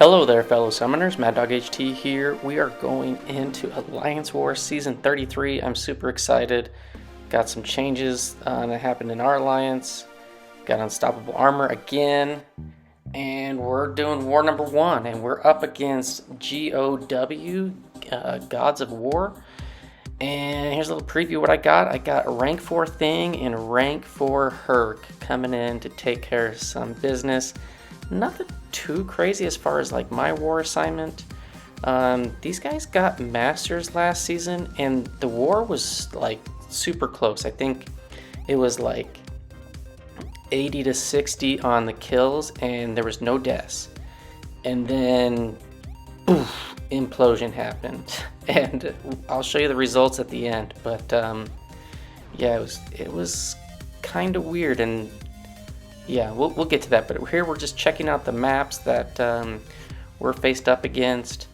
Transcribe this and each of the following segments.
Hello there, fellow summoners. Mad Dog HT here. We are going into Alliance War Season 33. I'm super excited. Got some changes that happened in our alliance. Got unstoppable armor again. And we're doing war number 1. And we're up against GOW, Gods of War. And here's a little preview of what I got. I got a rank 4 Thing and rank 4 Herc coming in to take care of some business. Nothing too crazy as far as like my war assignment. These guys got masters last season and the war was like super close. I think it was like 80 to 60 on the kills and there was no deaths. And then poof, implosion happened. And I'll show you the results at the end. But yeah, it was kind of weird, and yeah, we'll get to that, but here we're just checking out the maps that we're faced up against.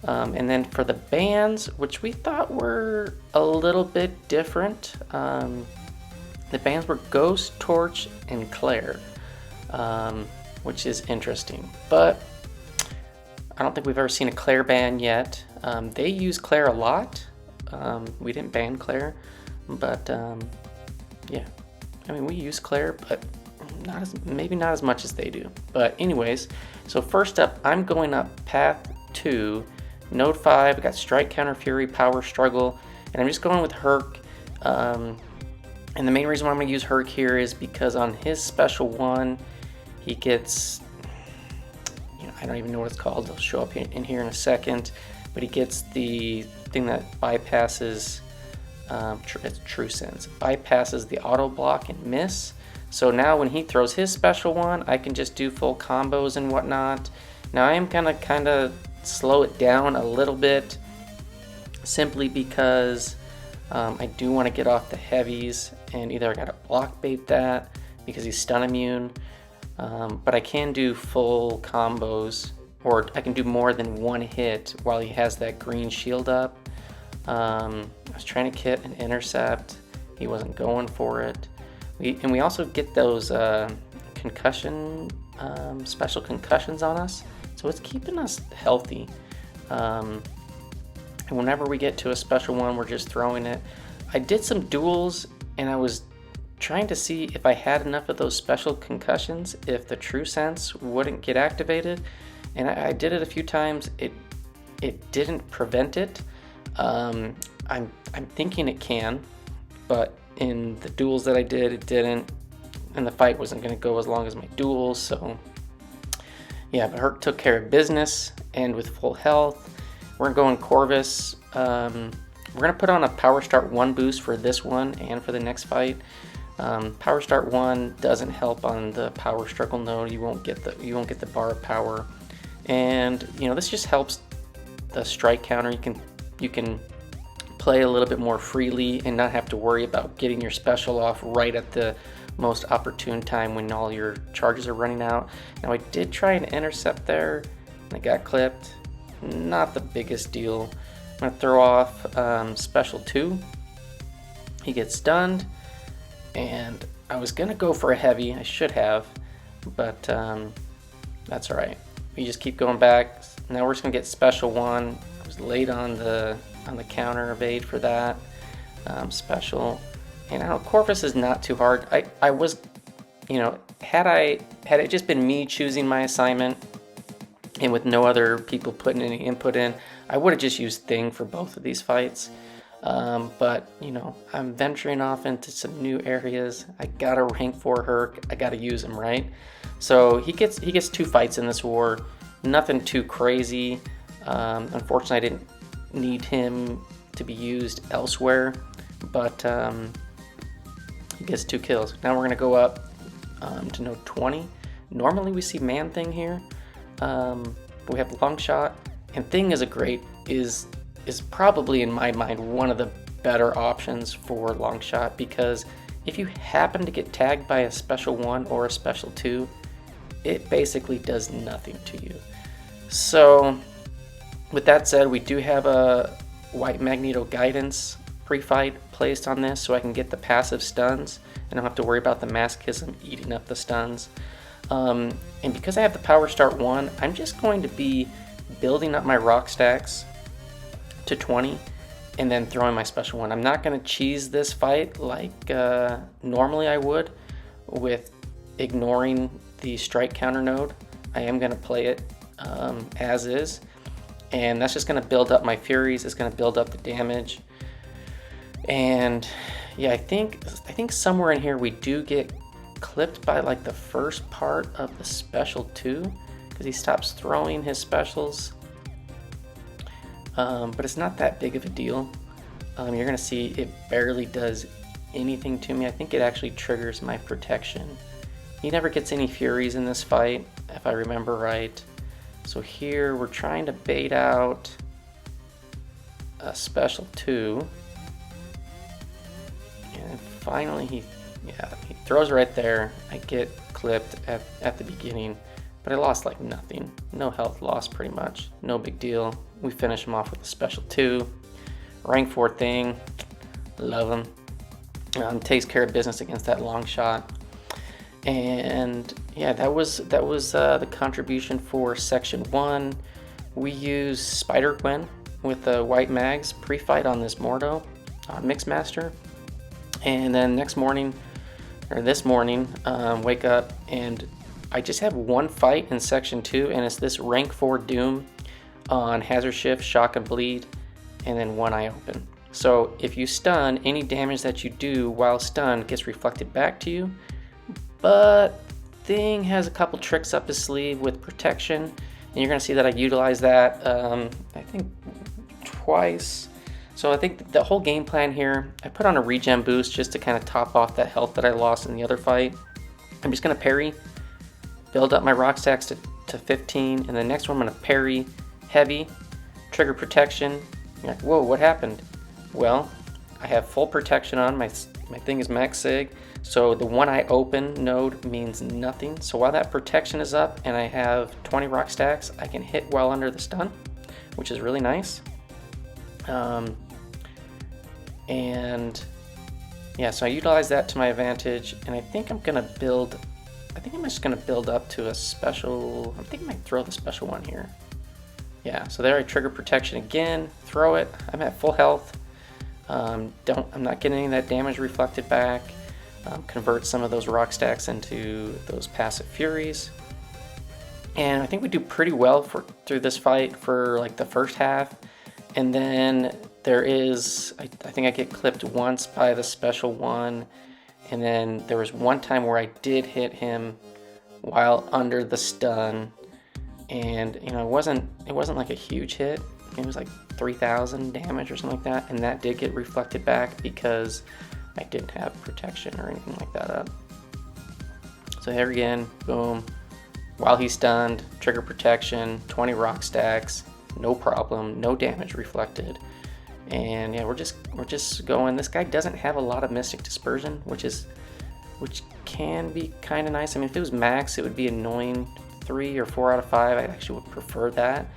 And then for the bans, which we thought were a little bit different, the bans were Ghost, Torch, and Claire, which is interesting. But I don't think we've ever seen a Claire ban yet. They use Claire a lot. We didn't ban Claire, but yeah, I mean, we use Claire, but maybe not as much as they do. But anyways, so first up, I'm going up path 2, node 5. I got strike, counter, fury, power, struggle, and I'm just going with Herc. And the main reason why I'm going to use Herc here is because on his special one, he gets, I don't even know what it's called. It'll show up in here in a second, but he gets the thing that bypasses, it's True Sense, bypasses the auto block and miss. So now when he throws his special one, I can just do full combos and whatnot. Now I am gonna kind of slow it down a little bit, simply because I do want to get off the heavies, and either I gotta block bait that because he's stun immune, but I can do full combos, or I can do more than one hit while he has that green shield up. I was trying to kit an intercept, he wasn't going for it. We also get those concussion, special concussions on us, so it's keeping us healthy. And whenever we get to a special one, we're just throwing it. I did some duels, and I was trying to see if I had enough of those special concussions, if the True Sense wouldn't get activated. And I did it a few times. It didn't prevent it. I'm thinking it can, but in the duels that I did, it didn't, and the fight wasn't going to go as long as my duels. So yeah, but Herc took care of business, and with full health, we're going Corvus. We're going to put on a Power Start 1 boost for this one and for the next fight. Power Start 1 doesn't help on the Power Struggle node. You won't get the bar of power, and this just helps the strike counter. You can play a little bit more freely and not have to worry about getting your special off right at the most opportune time when all your charges are running out. Now I did try an intercept there and I got clipped. Not the biggest deal. I'm going to throw off special 2. He gets stunned, and I was going to go for a heavy. I should have, but that's alright. We just keep going back. Now we're just going to get special 1. I was late on the counter evade for that special, and I know Corvus is not too hard. I was, had it just been me choosing my assignment and with no other people putting any input in, I would have just used Thing for both of these fights. But I'm venturing off into some new areas. I got a rank 4 Herc. I got to use him, right? So he gets 2 fights in this war. Nothing too crazy. Unfortunately, I didn't need him to be used elsewhere, but he gets 2 kills. Now we're gonna go up to node 20. Normally we see Man Thing here, but we have Longshot, and Thing is probably in my mind one of the better options for Longshot, because if you happen to get tagged by a special 1 or a special 2, it basically does nothing to you. So with that said, we do have a White Magneto Guidance pre-fight placed on this, so I can get the passive stuns and I don't have to worry about the Masochism eating up the stuns. And because I have the power start 1, I'm just going to be building up my rock stacks to 20 and then throwing my special 1. I'm not going to cheese this fight like normally I would with ignoring the strike counter node. I am going to play it as is, and that's just going to build up my furies. It's going to build up the damage. And yeah, I think somewhere in here we do get clipped by like the first part of the special 2, because he stops throwing his specials, but it's not that big of a deal. You're gonna see it barely does anything to me. I think it actually triggers my protection. He never gets any furies in this fight, if I remember right. So here we're trying to bait out a special 2, and finally he throws right there. I get clipped at the beginning, but I lost like nothing. No health loss pretty much. No big deal. We finish him off with a special 2. Rank 4 thing. Love him. Takes care of business against that Longshot. And yeah, that was the contribution for section 1. We use Spider Gwen with the white mags pre-fight on this Mordo Mixmaster. And then this morning, wake up and I just have one fight in section 2, and it's this rank 4 Doom on Hazard Shift, Shock and Bleed, and then one eye open. So if you stun, any damage that you do while stunned gets reflected back to you, but Thing has a couple tricks up his sleeve with protection, and you're going to see that I utilize that I think twice. So I think the whole game plan here, I put on a regen boost just to kind of top off that health that I lost in the other fight. I'm just going to parry, build up my rock stacks to 15, and the next one I'm going to parry heavy, trigger protection. You're like, whoa, what happened? Well, I have full protection on, my thing is max sig, so the one eye open node means nothing. So while that protection is up and I have 20 rock stacks, I can hit well under the stun, which is really nice. And yeah, so I utilize that to my advantage, and I think I'm just gonna build up to a special. I think I might throw the special 1 here. Yeah, so there I trigger protection again, throw it. I'm at full health. I'm not getting any of that damage reflected back. Convert some of those rock stacks into those passive furies. And I think we do pretty well through this fight for like the first half. And then there is, I think I get clipped once by the special 1. And then there was one time where I did hit him while under the stun. And you know, it wasn't like a huge hit. It was like 3,000 damage or something like that. And that did get reflected back because I didn't have protection or anything like that up. So here again, boom. While he's stunned, trigger protection, 20 rock stacks, no problem, no damage reflected. And yeah, we're just going. This guy doesn't have a lot of Mystic Dispersion, which can be kind of nice. I mean, if it was max, it would be annoying. 3 or 4 out of 5, I actually would prefer that,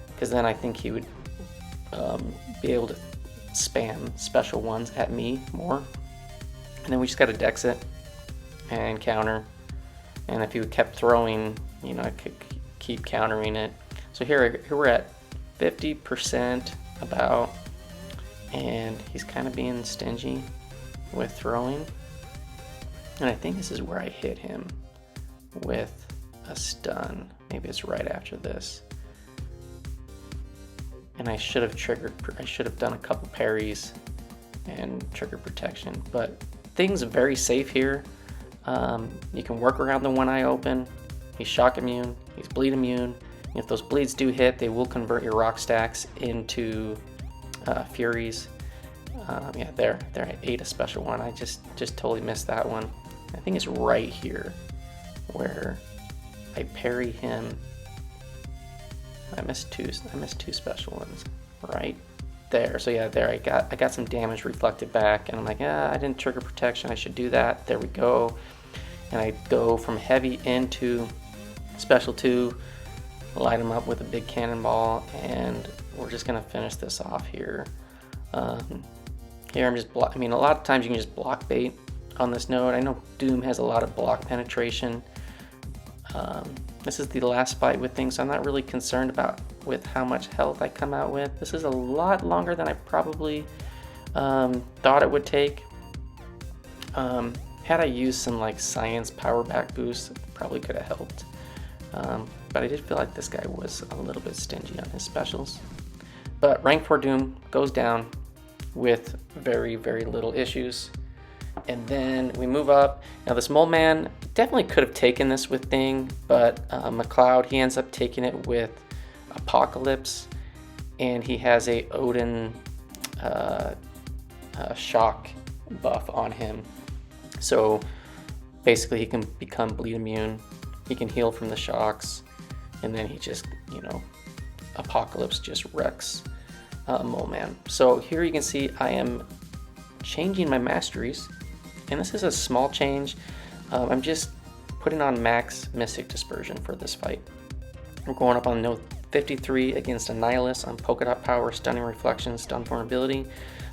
because then I think he would be able to spam special 1s at me more. And then we just got to dex it and counter. And if he kept throwing, you know, I could keep countering it. So here we're at 50% about, and he's kind of being stingy with throwing. And I think this is where I hit him with a stun. Maybe it's right after this. And I should have done a couple parries and trigger protection, but things are very safe here. You can work around the one eye open. He's shock immune, he's bleed immune. And if those bleeds do hit, they will convert your rock stacks into furies. Yeah, there I ate a special 1. I just totally missed that one. I think it's right here where I parry him. I missed two special 1s right there. So yeah, there I got some damage reflected back, and I'm like, I didn't trigger protection, I should do that. There we go. And I go from heavy into special 2, light him up with a big cannonball, and we're just gonna finish this off here. Here I'm just I mean, a lot of times you can just block bait on this node. I know Doom has a lot of block penetration. This is the last fight with things, so I'm not really concerned about with how much health I come out with. This is a lot longer than I probably thought it would take. Had I used some like science power back boost, probably could have helped. But I did feel like this guy was a little bit stingy on his specials. But rank 4 Doom goes down with very, very little issues. And then we move up. Now this Mole Man definitely could have taken this with Thing, but McLeod, he ends up taking it with Apocalypse, and he has a Odin shock buff on him. So basically he can become bleed immune, he can heal from the shocks, and then he just, you know, Apocalypse just wrecks Mole Man. So here you can see I am changing my masteries, and this is a small change. I'm just putting on max Mystic Dispersion for this fight. We're going up on note 53 against Annihilus on Polka Dot Power, Stunning Reflection, Stun Vulnerability.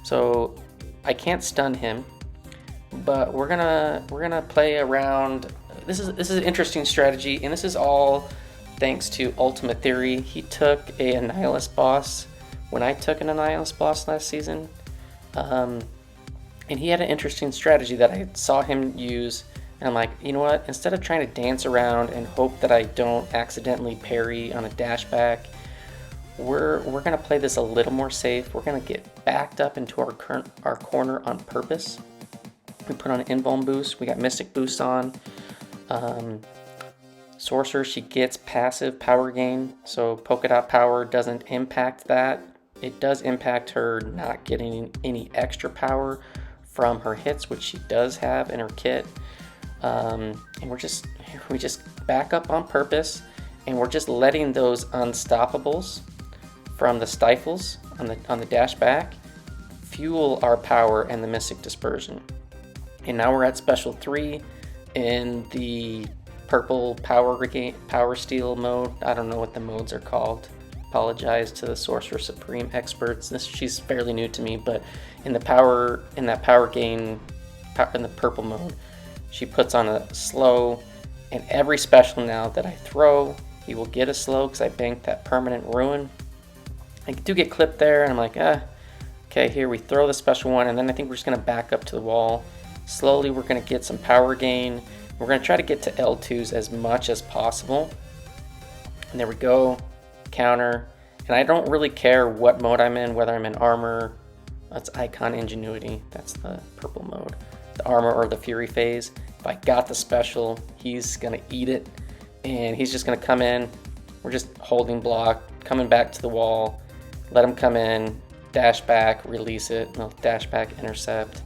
So I can't stun him, but we're gonna play around. This is an interesting strategy, and this is all thanks to Ultimate Theory. He took a Annihilus boss when I took an Annihilus boss last season, and he had an interesting strategy that I saw him use, and I'm like, you know what, instead of trying to dance around and hope that I don't accidentally parry on a dash back, we're gonna play this a little more safe. We're gonna get backed up into our corner on purpose. We put on an invuln boost, we got Mystic boost on. Sorcerer, she gets passive power gain, so Polka Dot Power doesn't impact that. It does impact her not getting any extra power from her hits, which she does have in her kit. And we just back up on purpose, and we're just letting those unstoppables from the stifles on the dash back fuel our power and the Mystic Dispersion. And now we're at special 3 in the purple power steal mode. I don't know what the modes are called. Apologize to the Sorcerer Supreme experts. She's fairly new to me, but in that power gain in the purple mode, she puts on a slow, and every special now that I throw, he will get a slow because I banked that permanent ruin. I do get clipped there, and I'm like, okay, here we throw the special one, and then I think we're just gonna back up to the wall. Slowly, we're gonna get some power gain. We're gonna try to get to L2s as much as possible. And there we go, counter. And I don't really care what mode I'm in, whether I'm in armor, that's Icon Ingenuity, that's the purple mode, the armor or the fury phase. If I got the special, he's gonna eat it, and he's just gonna come in. We're just holding block, coming back to the wall, let him come in, dash back, release it, no, dash back, intercept.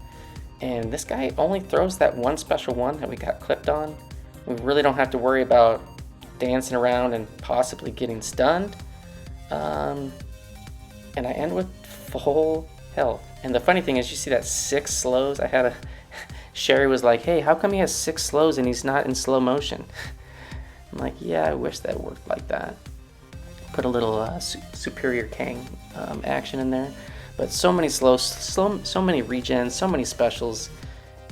And this guy only throws that one special one that we got clipped on. We really don't have to worry about dancing around and possibly getting stunned. And I end with full health. And the funny thing is, you see that 6 slows. Sherry was like, hey, how come he has 6 slows and he's not in slow motion? I'm like, yeah, I wish that worked like that. Put a little Superior Kang action in there. But so many slows, so many regens, so many specials,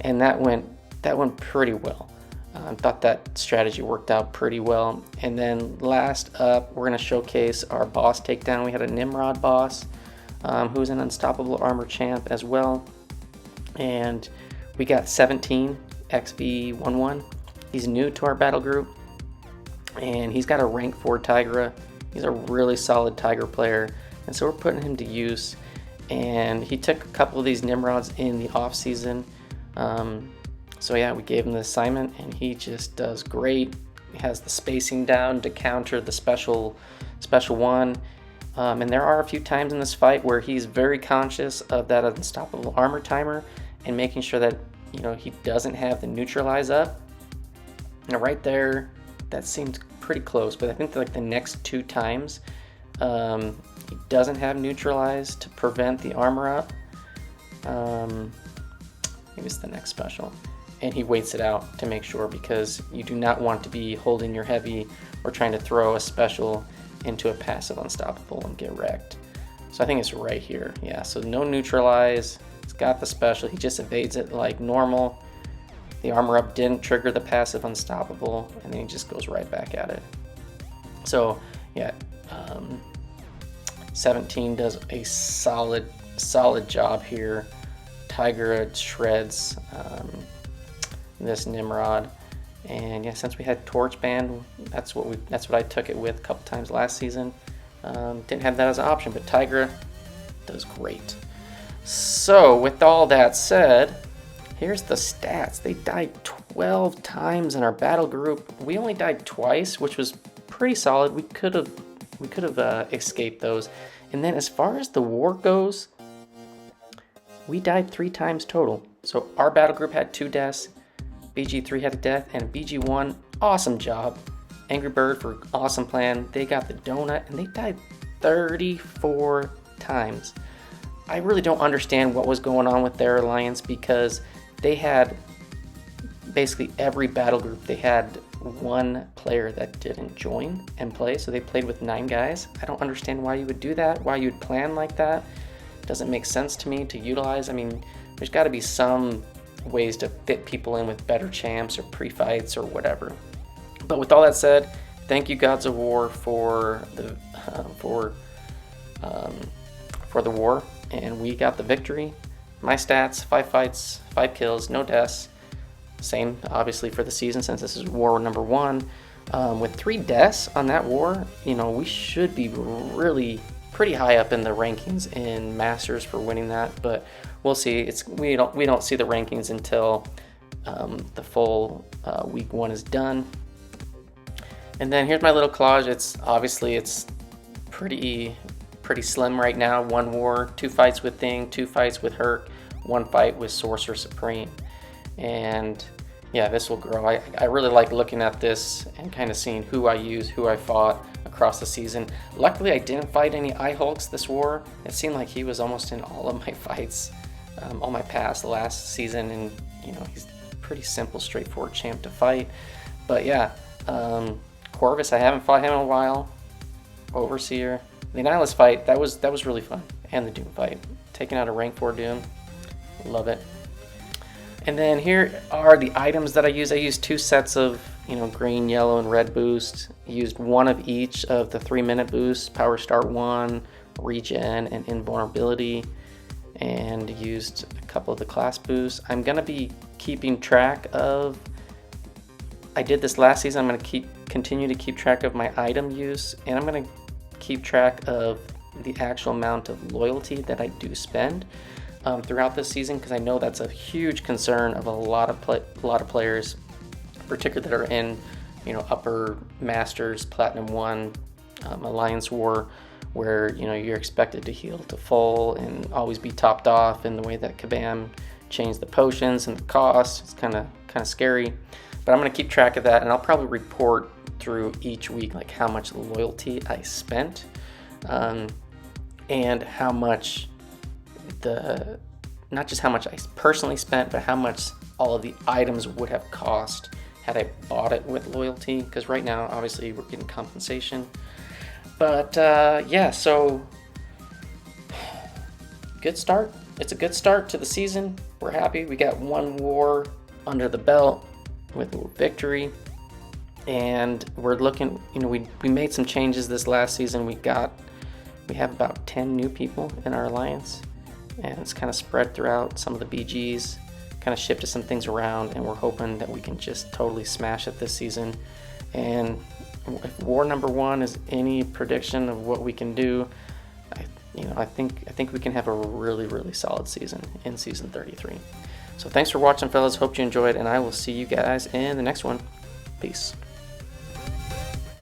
and that went pretty well. I thought that strategy worked out pretty well. And then last up, we're going to showcase our boss takedown. We had a Nimrod boss who's an unstoppable armor champ as well. And we got 17 XV11. He's new to our battle group, and he's got a rank 4 Tigra. He's a really solid Tiger player, and so we're putting him to use. And he took a couple of these Nimrods in the off season. So yeah, we gave him the assignment, and he just does great. He has the spacing down to counter the special one. And there are a few times in this fight where he's very conscious of that unstoppable armor timer and making sure that, you know, he doesn't have the neutralize up. Now right there, that seemed pretty close, but I think like the next 2 times, he doesn't have neutralize to prevent the armor up. Maybe it's the next special. And he waits it out to make sure, because you do not want to be holding your heavy or trying to throw a special into a passive unstoppable and get wrecked. So I think it's right here. Yeah, so no neutralize. He's got the special. He just evades it like normal. The armor up didn't trigger the passive unstoppable, and then he just goes right back at it. So yeah, 17 does a solid job here. Tigra shreds this Nimrod, and yeah, since we had Torch Band, that's what I took it with a couple times last season. Didn't have that as an option, but Tigra does great. So with all that said, here's the stats. They died 12 times in our battle group. We only died twice, which was pretty solid. We could have escaped those. And then as far as the war goes, we died 3 times total. So our battle group had 2 deaths, BG3 had a death, and BG1, awesome job. Angry Bird for awesome plan. They got the donut, and they died 34 times. I really don't understand what was going on with their alliance, because they had basically every battle group. They had 1 player that didn't join and play, so they played with 9 guys. I don't understand why you would do that, why you'd plan like that. Doesn't make sense to me to utilize. I mean, there's got to be some ways to fit people in with better champs or pre-fights or whatever. But with all that said, thank you Gods of War for the war, and we got the victory. My stats: 5 fights, 5 kills, no deaths. Same obviously for the season, since this is war number 1. With 3 deaths on that war, you know, we should be really pretty high up in the rankings in Masters for winning that, but we'll see. We don't see the rankings until the full week 1 is done. And then here's my little collage. It's pretty slim right now. 1 war, 2 fights with Thing, 2 fights with Herc, 1 fight with Sorcerer Supreme. And yeah, this will grow. I really like looking at this and kind of seeing who I use, who I fought across the season. Luckily, I didn't fight any Eye Hulks this war. It seemed like he was almost in all of my fights, all my past last season, and you know, he's pretty simple, straightforward champ to fight. But yeah, Corvus, I haven't fought him in a while. Overseer, the Annihilus fight, that was really fun, and the Doom fight, taking out a rank 4 Doom, love it. And then here are the items that I use. I used 2 sets of, you know, green, yellow, and red boost. Used 1 of each of the 3-minute boosts: Power Start 1, Regen, and Invulnerability. And used a couple of the class boosts. I'm gonna be keeping track of. I did this last season. I'm gonna continue to keep track of my item use, and I'm gonna keep track of the actual amount of loyalty that I do spend throughout this season, because I know that's a huge concern of a lot of players, particularly that are in, you know, upper Masters, Platinum 1, Alliance War, where, you know, you're expected to heal to full and always be topped off. In the way that Kabam changed the potions and the cost, it's kind of scary. But I'm going to keep track of that, and I'll probably report through each week like how much loyalty I spent, and how much not just how much I personally spent, but how much all of the items would have cost had I bought it with loyalty, because right now obviously we're getting compensation. But yeah, so good start. It's a good start to the season. We're happy. We got 1 war under the belt with a victory, and we're looking, you know, we made some changes this last season. We have about 10 new people in our alliance, and it's kind of spread throughout. Some of the BGs kind of shifted some things around, and we're hoping that we can just totally smash it this season. And if war number 1 is any prediction of what we can do, I think we can have a really solid season in season 33. So thanks for watching, fellas. Hope you enjoyed, and I will see you guys in the next one. Peace.